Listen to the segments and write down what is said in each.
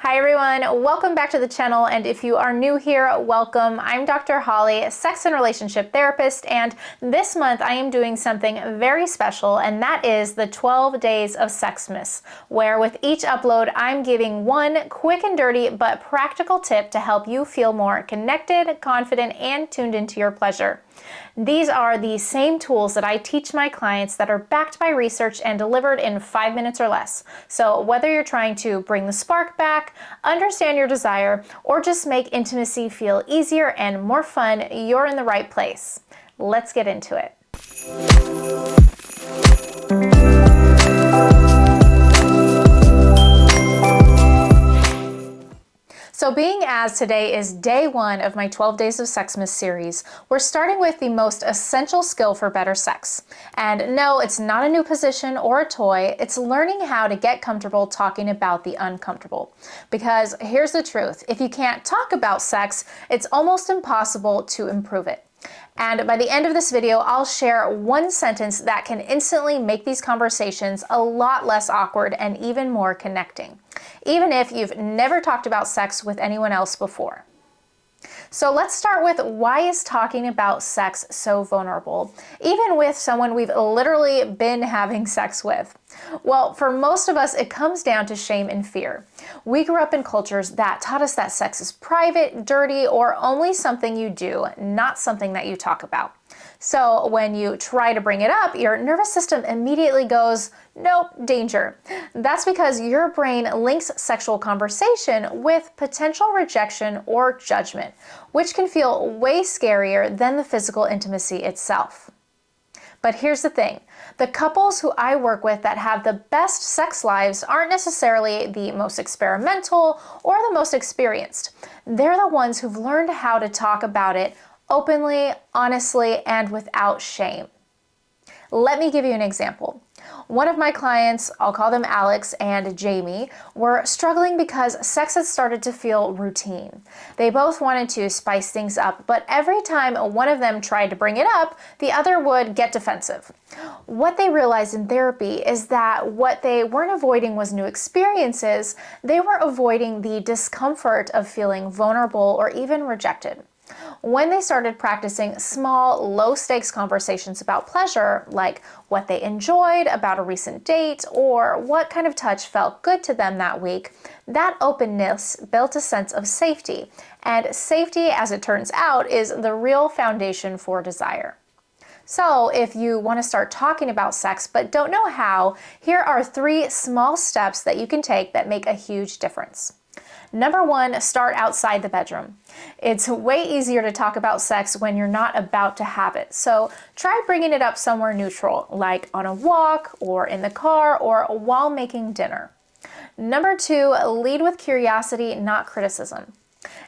Hi everyone, welcome back to the channel, and if you are new here, welcome. I'm Dr. Holly, sex and relationship therapist, and this month I am doing something very special, and that is the 12 Days of Sexmas, where with each upload I'm giving one quick and dirty but practical tip to help you feel more connected, confident, and tuned into your pleasure. These are the same tools that I teach my clients that are backed by research and delivered in 5 minutes or less. So whether you're trying to bring the spark back, understand your desire, or just make intimacy feel easier and more fun, you're in the right place. Let's get into it. So being as today is day one of my 12 Days of Sexmas series, we're starting with the most essential skill for better sex. And no, it's not a new position or a toy, it's learning how to get comfortable talking about the uncomfortable. Because here's the truth, if you can't talk about sex, it's almost impossible to improve it. And by the end of this video, I'll share one sentence that can instantly make these conversations a lot less awkward and even more connecting, even if you've never talked about sex with anyone else before. So let's start with, why is talking about sex so vulnerable, even with someone we've literally been having sex with? Well, for most of us, it comes down to shame and fear. We grew up in cultures that taught us that sex is private, dirty, or only something you do, not something that you talk about. So when you try to bring it up, your nervous system immediately goes, nope, danger. That's because your brain links sexual conversation with potential rejection or judgment, which can feel way scarier than the physical intimacy itself. But here's the thing, the couples who I work with that have the best sex lives aren't necessarily the most experimental or the most experienced. They're the ones who've learned how to talk about it openly, honestly, and without shame. Let me give you an example. One of my clients, I'll call them Alex and Jamie, were struggling because sex had started to feel routine. They both wanted to spice things up, but every time one of them tried to bring it up, the other would get defensive. What they realized in therapy is that what they weren't avoiding was new experiences, they were avoiding the discomfort of feeling vulnerable or even rejected. When they started practicing small, low-stakes conversations about pleasure, like what they enjoyed about a recent date or what kind of touch felt good to them that week, that openness built a sense of safety. And safety, as it turns out, is the real foundation for desire. So if you want to start talking about sex but don't know how, here are 3 small steps that you can take that make a huge difference. Number 1, start outside the bedroom. It's way easier to talk about sex when you're not about to have it. So try bringing it up somewhere neutral, like on a walk or in the car or while making dinner. Number 2, lead with curiosity, not criticism.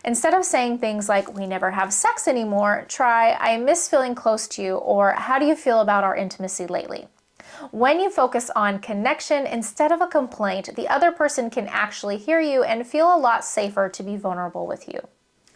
Instead of saying things like, we never have sex anymore, try, I miss feeling close to you, or how do you feel about our intimacy lately? When you focus on connection instead of a complaint, the other person can actually hear you and feel a lot safer to be vulnerable with you.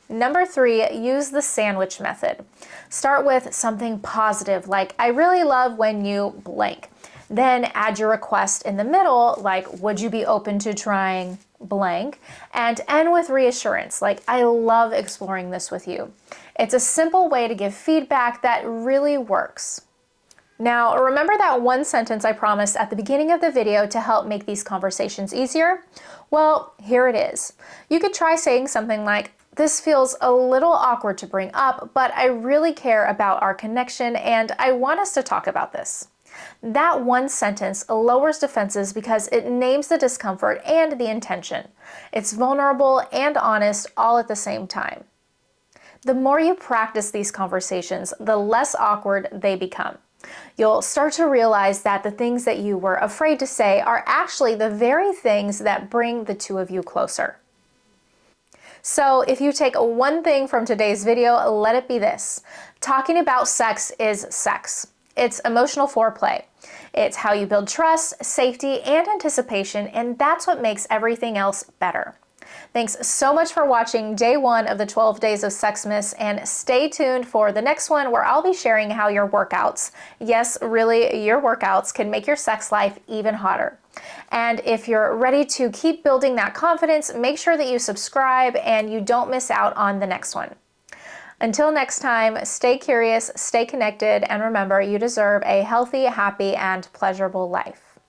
Number 3, use the sandwich method. Start with something positive, like, I really love when you blank. Then add your request in the middle, like, would you be open to trying blank? And end with reassurance, like, I love exploring this with you. It's a simple way to give feedback that really works. Now, remember that one sentence I promised at the beginning of the video to help make these conversations easier? Well, here it is. You could try saying something like, this feels a little awkward to bring up, but I really care about our connection and I want us to talk about this. That one sentence lowers defenses because it names the discomfort and the intention. It's vulnerable and honest all at the same time. The more you practice these conversations, the less awkward they become. You'll start to realize that the things that you were afraid to say are actually the very things that bring the two of you closer. So if you take one thing from today's video, let it be this. Talking about sex is sex. It's emotional foreplay. It's how you build trust, safety, and anticipation, and that's what makes everything else better. Thanks so much for watching day 1 of the 12 Days of Sexmas, and stay tuned for the next one where I'll be sharing how your workouts, yes, really your workouts, can make your sex life even hotter. And if you're ready to keep building that confidence, make sure that you subscribe and you don't miss out on the next one. Until next time, stay curious, stay connected, and remember, you deserve a healthy, happy, and pleasurable life.